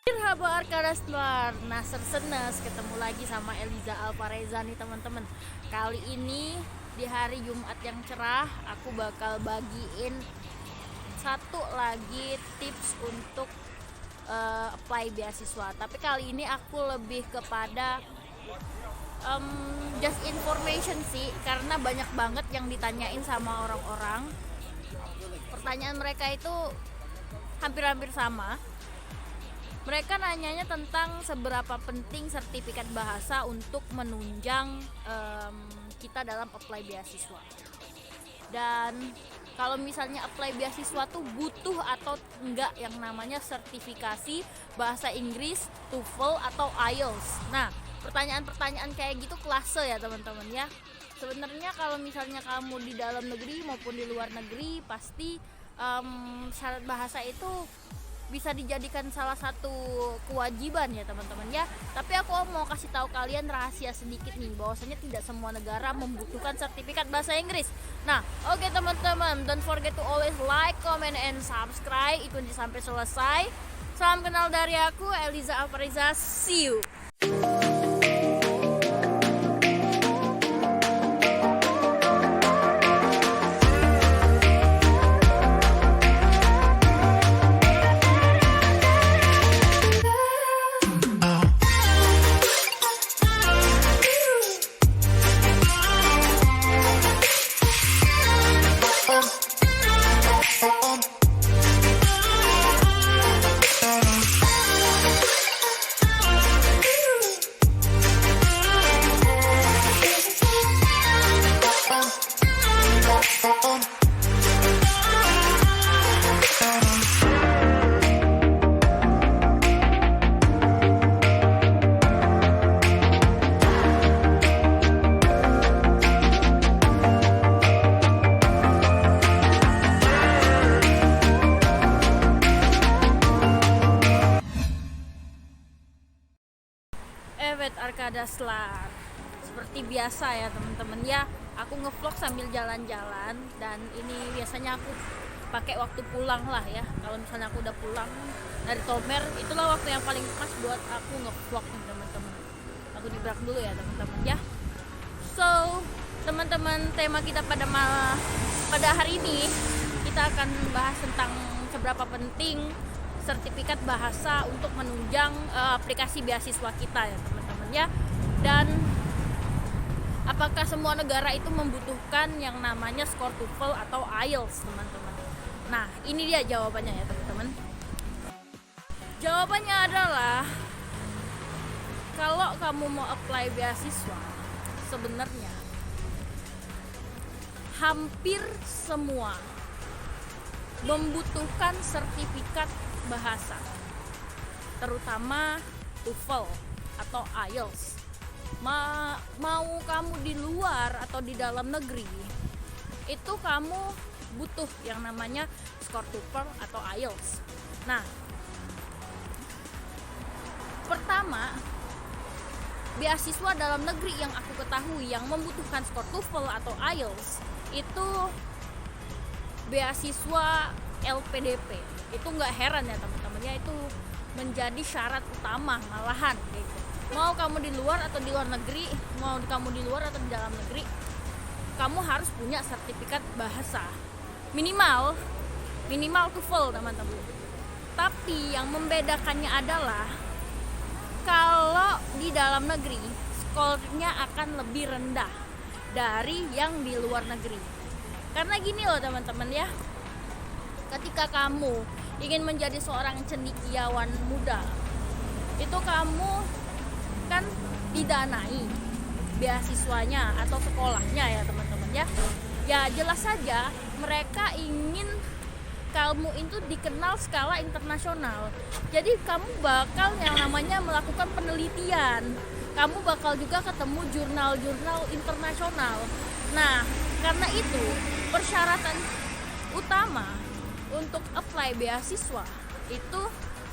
Kabar Kadaslar, Nasr Senes, ketemu lagi sama Eliza Alvareza nih teman-teman. Kali ini di hari Jumat yang cerah, aku bakal bagiin satu lagi tips untuk apply beasiswa. Tapi kali ini aku lebih kepada just information sih, karena banyak banget yang ditanyain sama orang-orang. Pertanyaan mereka itu hampir-hampir sama. Mereka nanyanya tentang seberapa penting sertifikat bahasa untuk menunjang kita dalam apply beasiswa. Dan kalau misalnya apply beasiswa tuh butuh atau enggak yang namanya sertifikasi bahasa Inggris, TOEFL atau IELTS. Nah, pertanyaan-pertanyaan kayak gitu klase ya teman-teman ya. Sebenarnya kalau misalnya kamu di dalam negeri maupun di luar negeri, pasti syarat bahasa itu bisa dijadikan salah satu kewajiban ya teman-teman ya. Tapi aku mau kasih tahu kalian rahasia sedikit nih, bahwasanya tidak semua negara membutuhkan sertifikat bahasa Inggris. Nah, oke teman-teman, don't forget to always like, comment, and subscribe. Ikuti sampai selesai. Salam kenal dari aku, Eliza Alvareza. See you. Arkadaslar. Seperti biasa ya teman-teman ya, aku ngevlog sambil jalan-jalan, dan ini biasanya aku pakai waktu pulang lah ya. Kalau misalnya aku udah pulang dari Tomer, itulah waktu yang paling pas buat aku ngevlog nih teman-teman. Aku di belakang dulu ya teman-teman ya. So teman-teman, tema kita pada hari ini kita akan bahas tentang seberapa penting sertifikat bahasa untuk menunjang aplikasi beasiswa kita ya teman-teman ya. Dan apakah semua negara itu membutuhkan yang namanya skor TOEFL atau IELTS teman-teman? Nah, ini dia jawabannya ya teman-teman. Jawabannya adalah, kalau kamu mau apply beasiswa, sebenarnya hampir semua membutuhkan sertifikat bahasa, terutama TOEFL atau IELTS. Mau kamu di luar atau di dalam negeri, itu kamu butuh yang namanya skor TOEFL atau IELTS. Nah, pertama, beasiswa dalam negeri yang aku ketahui yang membutuhkan skor TOEFL atau IELTS itu beasiswa LPDP. Itu nggak heran ya teman-teman ya, itu menjadi syarat utama malahan gitu. Mau kamu di luar atau di luar negeri, mau kamu di luar atau di dalam negeri, kamu harus punya sertifikat bahasa minimal TOEFL teman-teman. Tapi yang membedakannya adalah, kalau di dalam negeri skornya akan lebih rendah dari yang di luar negeri. Karena gini loh teman-teman ya, ketika kamu ingin menjadi seorang cendekiawan muda, itu kamu kan didanai beasiswanya atau sekolahnya ya teman-teman ya. Ya jelas saja mereka ingin kamu itu dikenal skala internasional. Jadi kamu bakal yang namanya melakukan penelitian, kamu bakal juga ketemu jurnal-jurnal internasional. Nah, karena itu persyaratan utama untuk apply beasiswa itu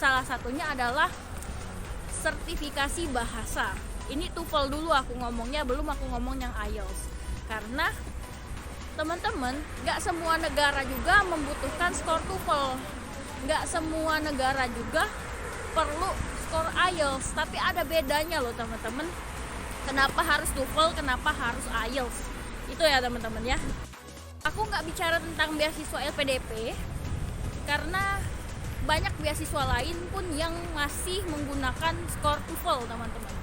salah satunya adalah sertifikasi bahasa. Ini TOEFL dulu aku ngomongnya, belum aku ngomong yang IELTS. Karena teman-teman, nggak semua negara juga membutuhkan skor TOEFL. Nggak semua negara juga perlu skor IELTS, tapi ada bedanya loh teman-teman. Kenapa harus TOEFL, kenapa harus IELTS? Itu ya teman-teman ya. Aku nggak bicara tentang beasiswa LPDP karena banyak beasiswa lain pun yang masih menggunakan skor TOEFL teman-teman.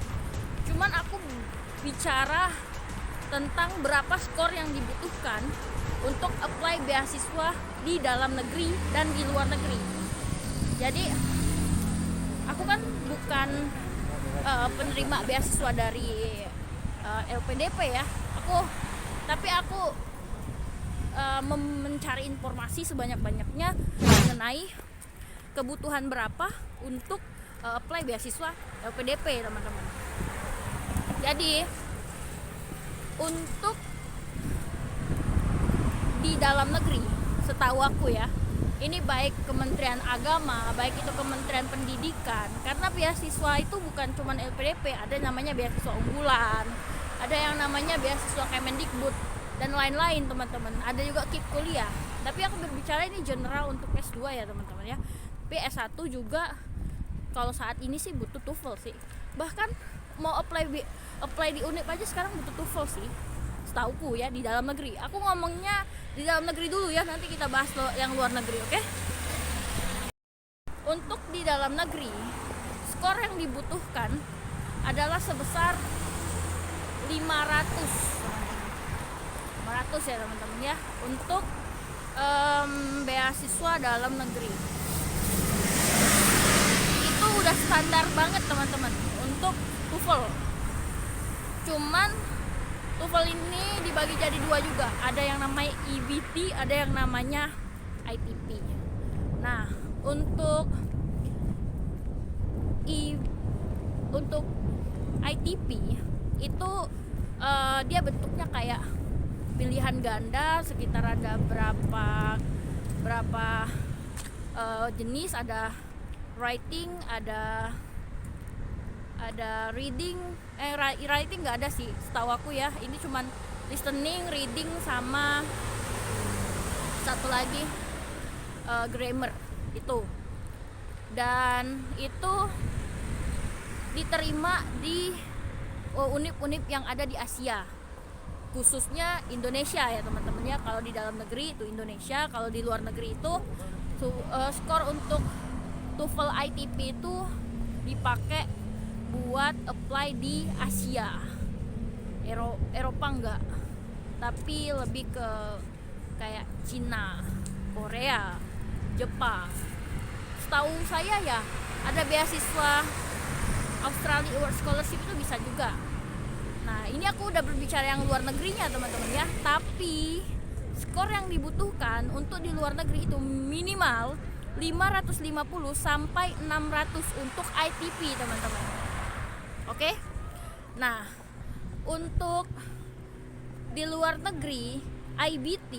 Cuman aku bicara tentang berapa skor yang dibutuhkan untuk apply beasiswa di dalam negeri dan di luar negeri. Jadi aku kan bukan penerima beasiswa dari LPDP ya. Tapi aku mencari informasi sebanyak-banyaknya mengenai kebutuhan berapa untuk apply beasiswa LPDP teman-teman. Jadi untuk di dalam negeri, setahu aku ya, ini baik Kementerian Agama, baik itu Kementerian Pendidikan, karena beasiswa itu bukan cuma LPDP, ada namanya beasiswa unggulan, ada yang namanya beasiswa Kemendikbud dan lain-lain teman-teman. Ada juga KIP kuliah. Tapi aku berbicara ini general untuk S2 ya teman-teman ya. Tapi S1 juga kalau saat ini sih butuh TOEFL sih. Bahkan mau apply di Unip aja sekarang butuh TOEFL sih. Setauku ya di dalam negeri. Aku ngomongnya di dalam negeri dulu ya, nanti kita bahas yang luar negeri, oke? Untuk di dalam negeri, skor yang dibutuhkan adalah sebesar 500 ya teman-teman ya, untuk beasiswa dalam negeri. Itu udah standar banget teman-teman untuk TOEFL. Cuman TOEFL ini dibagi jadi dua juga, ada yang namanya EBT, ada yang namanya ITP. Nah, untuk ITP itu dia bentuknya kayak pilihan ganda, sekitar ada berapa jenis, ada writing, ada reading, writing nggak ada sih setahu aku ya. Ini cuman listening, reading, sama satu lagi grammar itu. Dan itu diterima di unip-unip yang ada di Asia, khususnya Indonesia ya teman-teman ya. Kalau di dalam negeri itu Indonesia, kalau di luar negeri itu skor untuk TOEFL ITP itu dipakai buat apply di Asia. Eropa enggak, tapi lebih ke kayak Cina, Korea, Jepang. Setahu saya ya ada beasiswa Australia World Scholarship itu bisa juga. Nah, ini aku udah berbicara yang luar negerinya teman-teman ya. Tapi skor yang dibutuhkan untuk di luar negeri itu minimal 550 sampai 600 untuk ITP teman-teman. Oke? Nah, untuk di luar negeri IBT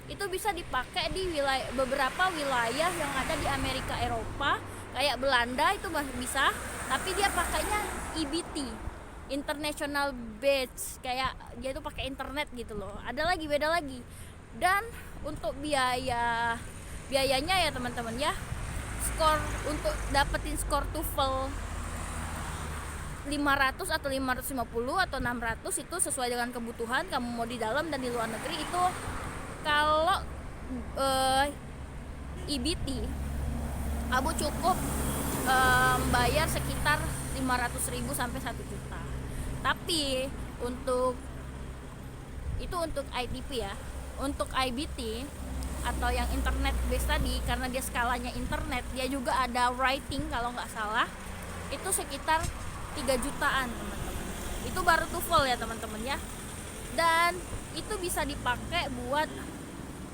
itu bisa dipakai di beberapa wilayah yang ada di Amerika Eropa, kayak Belanda itu bisa, tapi dia pakainya EBT, International Batch, kayak dia itu pakai internet gitu loh. Ada lagi, beda lagi. Dan untuk biayanya ya teman-teman ya, skor untuk dapetin skor TOEFL 500 atau 550 atau 600 itu sesuai dengan kebutuhan kamu mau di dalam dan di luar negeri. Itu kalau EBT kamu cukup bayar sekitar 500.000 sampai 1 juta. Tapi untuk ITP ya. Untuk IBT atau yang internet based tadi, karena dia skalanya internet, dia juga ada writing kalau nggak salah, itu sekitar 3 jutaan teman-teman. Itu baru TOEFL ya teman-teman ya. Dan itu bisa dipakai buat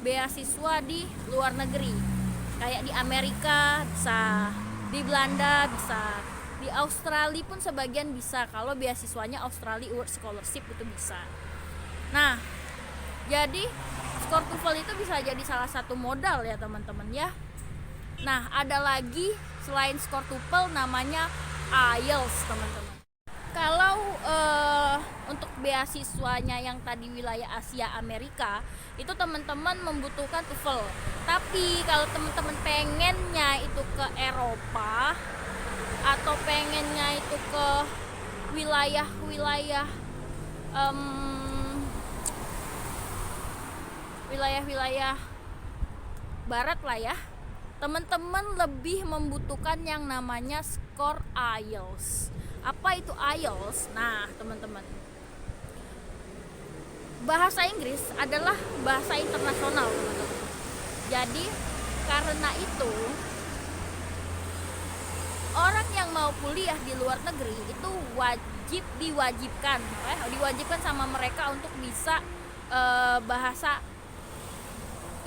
beasiswa di luar negeri, kayak di Amerika bisa, di Belanda bisa, di Australia pun sebagian bisa kalau beasiswanya Australia World Scholarship itu bisa. Nah, jadi skor TOEFL itu bisa jadi salah satu modal ya teman-teman ya. Nah, ada lagi selain skor TOEFL namanya IELTS teman-teman. Kalau untuk beasiswanya yang tadi wilayah Asia Amerika itu teman-teman membutuhkan TOEFL. Tapi kalau teman-teman pengennya itu ke Eropa, masuk ke wilayah-wilayah wilayah-wilayah barat lah ya, teman-teman lebih membutuhkan yang namanya skor IELTS. Apa itu IELTS? Nah, teman-teman, bahasa Inggris adalah bahasa internasional, teman-teman. Jadi karena itu orang yang mau kuliah di luar negeri itu diwajibkan sama mereka untuk bisa bahasa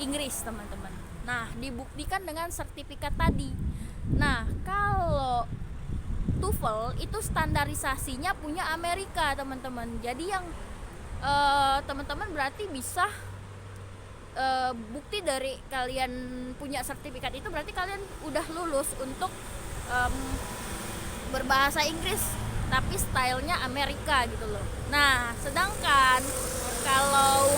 Inggris, teman-teman. Nah, dibuktikan dengan sertifikat tadi. Nah, kalau TOEFL itu standarisasinya punya Amerika, teman-teman. Jadi yang teman-teman berarti bisa bukti dari kalian punya sertifikat itu berarti kalian udah lulus untuk berbahasa Inggris tapi stylenya Amerika gitu loh. Nah, sedangkan kalau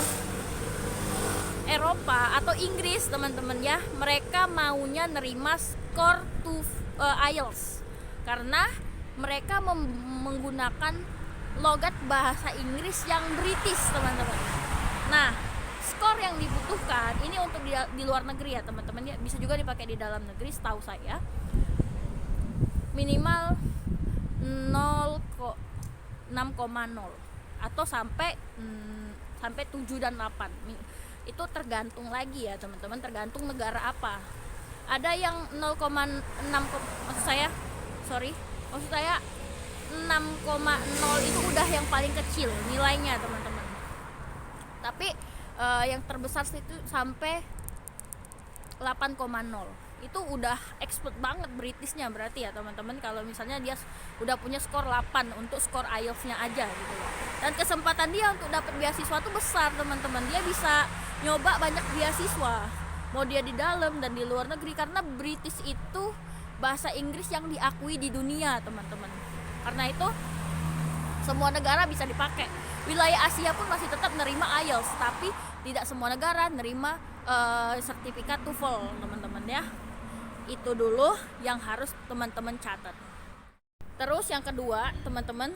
Eropa atau Inggris, teman-teman ya, mereka maunya nerima skor IELTS karena mereka menggunakan logat bahasa Inggris yang British, teman-teman. Nah, skor yang dibutuhkan ini untuk di luar negeri ya, teman-teman ya, bisa juga dipakai di dalam negeri setahu saya. Minimal 6,0 atau sampai 7 dan 8. Itu tergantung lagi ya, teman-teman, tergantung negara apa. Ada yang 0,6 maksud saya 6,0 itu udah yang paling kecil nilainya, teman-teman. Tapi yang terbesar itu sampai 8,0. Itu udah expert banget Britishnya berarti ya, teman-teman, kalau misalnya dia udah punya skor 8 untuk skor IELTS-nya aja gitu loh. Dan kesempatan dia untuk dapat beasiswa tuh besar, teman-teman. Dia bisa nyoba banyak beasiswa, mau dia di dalam dan di luar negeri, karena British itu bahasa Inggris yang diakui di dunia, teman-teman. Karena itu semua negara bisa dipakai. Wilayah Asia pun masih tetap nerima IELTS, tapi tidak semua negara nerima sertifikat TOEFL, teman-teman ya. Itu dulu yang harus teman-teman catat. Terus yang kedua, teman-teman,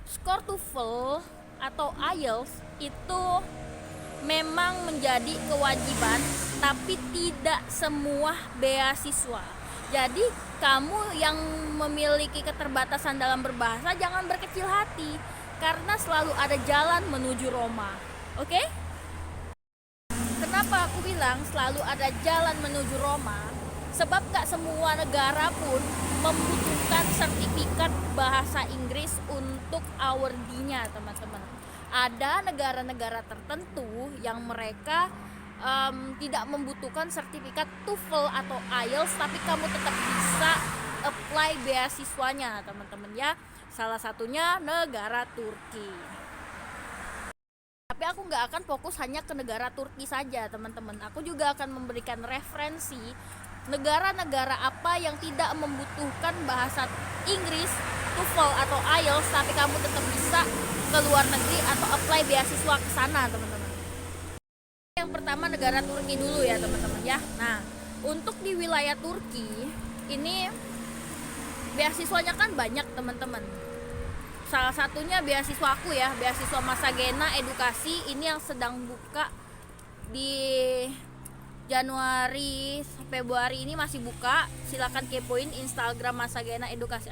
skor TOEFL atau IELTS itu memang menjadi kewajiban, tapi tidak semua beasiswa. Jadi kamu yang memiliki keterbatasan dalam berbahasa jangan berkecil hati, karena selalu ada jalan menuju Roma. Oke? Kenapa aku bilang selalu ada jalan menuju Roma? Sebab gak semua negara pun membutuhkan sertifikat bahasa Inggris untuk awardee-nya, teman-teman. Ada negara-negara tertentu yang mereka tidak membutuhkan sertifikat TOEFL atau IELTS, tapi kamu tetap bisa apply beasiswanya, teman-teman ya. Salah satunya negara Turki. Tapi aku nggak akan fokus hanya ke negara Turki saja, teman-teman. Aku juga akan memberikan referensi negara-negara apa yang tidak membutuhkan bahasa Inggris, TOEFL atau IELTS, tapi kamu tetap bisa ke luar negeri atau apply beasiswa ke sana, teman-teman. Yang pertama negara Turki dulu ya, teman-teman ya. Nah, untuk di wilayah Turki ini beasiswanya kan banyak, teman-teman. Salah satunya beasiswa aku ya, beasiswa Masagena Edukasi. Ini yang sedang buka di Januari Februari ini masih buka. Silakan kepoin Instagram Masagena Edukasi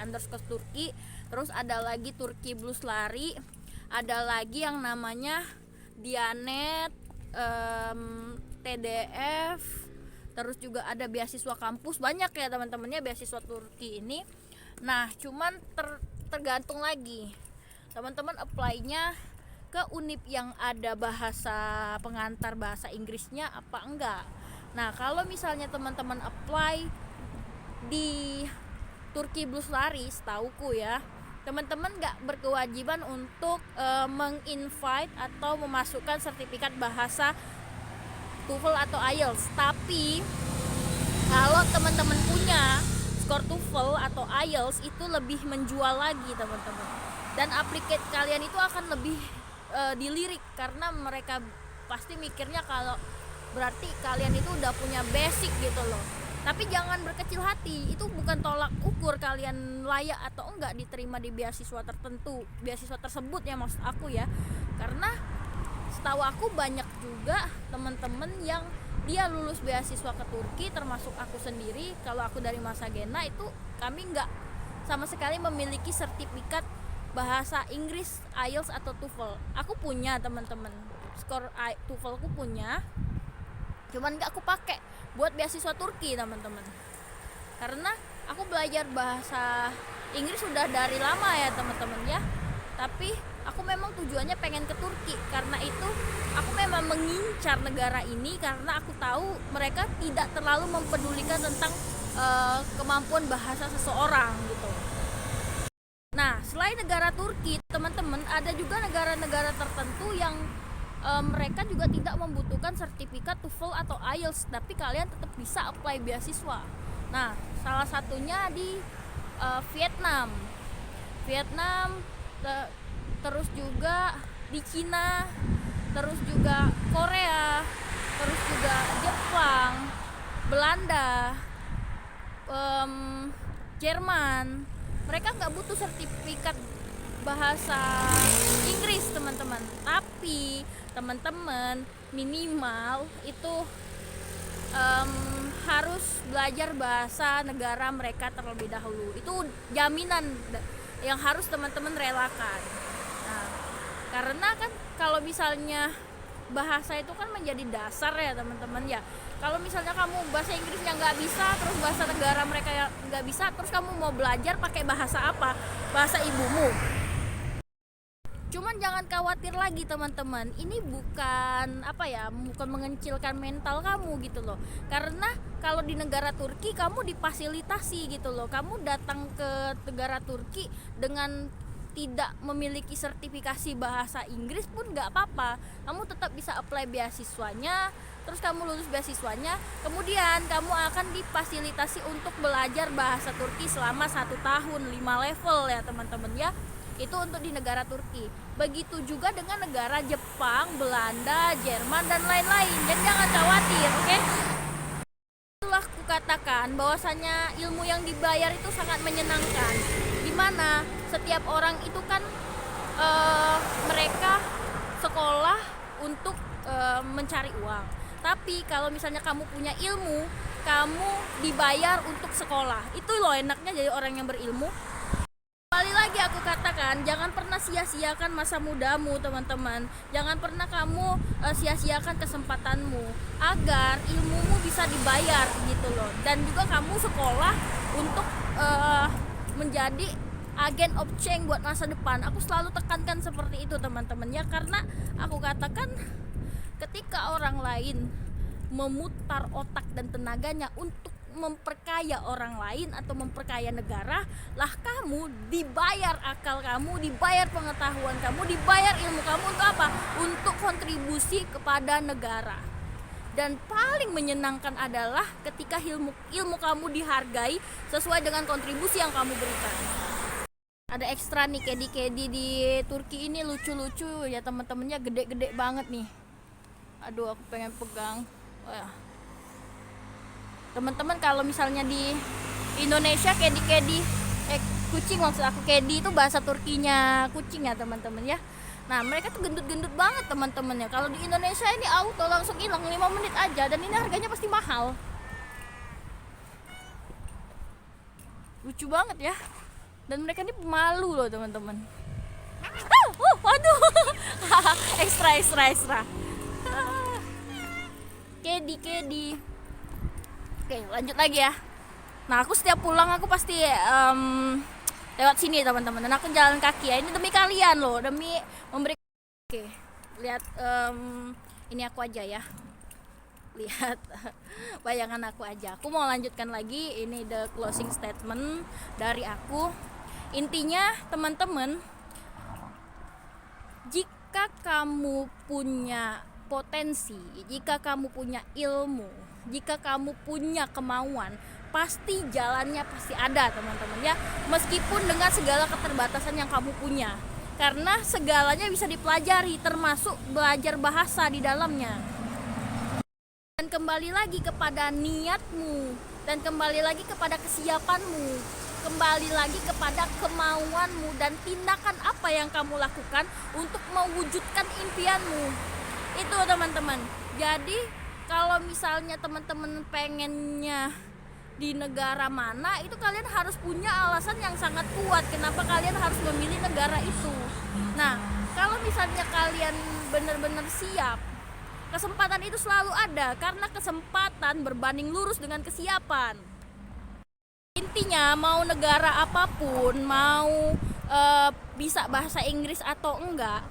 _Turki. Terus ada lagi Turki Blues Lari. Ada lagi yang namanya Dianet, TDF. Terus juga ada beasiswa kampus. Banyak ya, teman-temannya, beasiswa Turki ini. Nah, cuman tergantung lagi teman-teman apply-nya ke univ yang ada bahasa pengantar bahasa Inggrisnya apa enggak. Nah, kalau misalnya teman-teman apply di Turki Blues Lari, setauku ya, teman-teman nggak berkewajiban untuk menginvite atau memasukkan sertifikat bahasa TOEFL atau IELTS. Tapi kalau teman-teman punya skor TOEFL atau IELTS, itu lebih menjual lagi, teman-teman. Dan aplikasi kalian itu akan lebih dilirik, karena mereka pasti mikirnya kalau berarti kalian itu udah punya basic gitu loh. Tapi jangan berkecil hati, itu bukan tolak ukur kalian layak atau enggak diterima di beasiswa tertentu, beasiswa tersebut ya maksud aku ya. Karena setahu aku banyak juga teman-teman yang dia lulus beasiswa ke Turki, termasuk aku sendiri. Kalau aku dari Masagena itu kami enggak sama sekali memiliki sertifikat bahasa Inggris IELTS atau TOEFL. Aku punya teman-teman, skor TOEFL aku punya, cuman nggak aku pakai buat beasiswa Turki teman-teman, karena aku belajar bahasa Inggris sudah dari lama ya teman-teman ya, tapi aku memang tujuannya pengen ke Turki. Karena itu aku memang mengincar negara ini karena aku tahu mereka tidak terlalu mempedulikan tentang kemampuan bahasa seseorang gitu. Nah, selain negara Turki teman-teman, ada juga negara-negara tertentu yang mereka juga tidak membutuhkan sertifikat TOEFL atau IELTS, tapi kalian tetap bisa apply beasiswa. Nah, salah satunya di Vietnam, terus juga di Cina, terus juga Korea, terus juga Jepang, Belanda, Jerman. Mereka nggak butuh sertifikat bahasa Inggris teman-teman, tapi teman-teman minimal itu harus belajar bahasa negara mereka terlebih dahulu. Itu jaminan yang harus teman-teman relakan. Nah, karena kan kalau misalnya bahasa itu kan menjadi dasar ya teman-teman ya. Kalau misalnya kamu bahasa Inggrisnya nggak bisa, terus bahasa negara mereka nggak bisa, terus kamu mau belajar pakai bahasa apa? Bahasa ibumu. Cuman jangan khawatir lagi teman-teman, ini bukan bukan mengecilkan mental kamu gitu loh. Karena kalau di negara Turki kamu difasilitasi gitu loh. Kamu datang ke negara Turki dengan tidak memiliki sertifikasi bahasa Inggris pun nggak apa-apa, kamu tetap bisa apply beasiswanya. Terus kamu lulus beasiswanya, kemudian kamu akan difasilitasi untuk belajar bahasa Turki selama 1 tahun 5 level ya teman-teman ya. Itu untuk di negara Turki. Begitu juga dengan negara Jepang, Belanda, Jerman dan lain-lain. Dan jangan khawatir, oke? Itulah aku katakan bahwasanya ilmu yang dibayar itu sangat menyenangkan. Dimana setiap orang itu kan mereka sekolah untuk mencari uang. Tapi kalau misalnya kamu punya ilmu, kamu dibayar untuk sekolah. Itu loh enaknya jadi orang yang berilmu. Kembali lagi aku katakan, jangan pernah sia-siakan masa mudamu teman-teman. Jangan pernah kamu sia-siakan kesempatanmu agar ilmumu bisa dibayar gitu loh. Dan juga kamu sekolah untuk menjadi agen of change buat masa depan. Aku selalu tekankan seperti itu teman-teman ya, karena aku katakan ketika orang lain memutar otak dan tenaganya untuk memperkaya orang lain atau memperkaya negara, lah kamu dibayar akal kamu, dibayar pengetahuan kamu, dibayar ilmu kamu untuk apa? Untuk kontribusi kepada negara. Dan paling menyenangkan adalah ketika ilmu kamu dihargai sesuai dengan kontribusi yang kamu berikan. Ada ekstra nih, kedi-kedi di Turki ini lucu-lucu ya teman-temannya, gede-gede banget nih. Aduh, aku pengen pegang. Wah. Teman-teman kalau misalnya di Indonesia kedi-kedi, kucing maksud aku, kedi itu bahasa Turkinya kucing ya teman-teman ya. Nah, mereka tuh gendut-gendut banget teman-temannya. Kalau di Indonesia ini auto langsung hilang 5 menit aja, dan ini harganya pasti mahal. Lucu banget ya. Dan mereka ini pemalu loh teman-teman. Waduh. ekstra. Kedi. Oke, lanjut lagi ya. Nah, aku setiap pulang aku pasti lewat sini teman-teman. Dan aku jalan kaki ya. Ini demi kalian loh, demi memberi. Oke, lihat ini aku aja ya. Lihat bayangan aku aja. Aku mau lanjutkan lagi. Ini the closing statement dari aku. Intinya teman-teman, jika kamu punya potensi, jika kamu punya ilmu, jika kamu punya kemauan, pasti jalannya pasti ada teman-teman ya. Meskipun dengan segala keterbatasan yang kamu punya, karena segalanya bisa dipelajari, termasuk belajar bahasa di dalamnya. Dan kembali lagi kepada niatmu dan kembali lagi kepada kesiapanmu, kembali lagi kepada kemauanmu dan tindakan apa yang kamu lakukan untuk mewujudkan impianmu. Itu teman-teman. Jadi kalau misalnya teman-teman pengennya di negara mana, itu kalian harus punya alasan yang sangat kuat kenapa kalian harus memilih negara itu. Nah, kalau misalnya kalian benar-benar siap, kesempatan itu selalu ada karena kesempatan berbanding lurus dengan kesiapan. Intinya mau negara apapun, mau bisa bahasa Inggris atau enggak,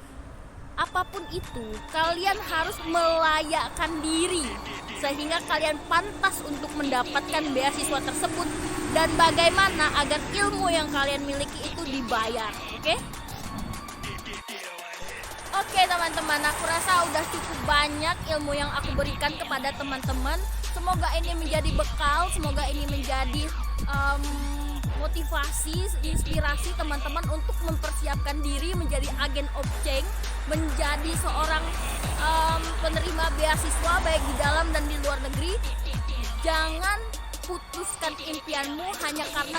apapun itu, kalian harus melayakkan diri sehingga kalian pantas untuk mendapatkan beasiswa tersebut dan bagaimana agar ilmu yang kalian miliki itu dibayar. Oke teman-teman, aku rasa udah cukup banyak ilmu yang aku berikan kepada teman-teman. Semoga ini menjadi bekal, semoga ini menjadi motivasi, inspirasi teman-teman untuk mempersiapkan diri menjadi agen of change, menjadi seorang penerima beasiswa baik di dalam dan di luar negeri. Jangan putuskan impianmu hanya karena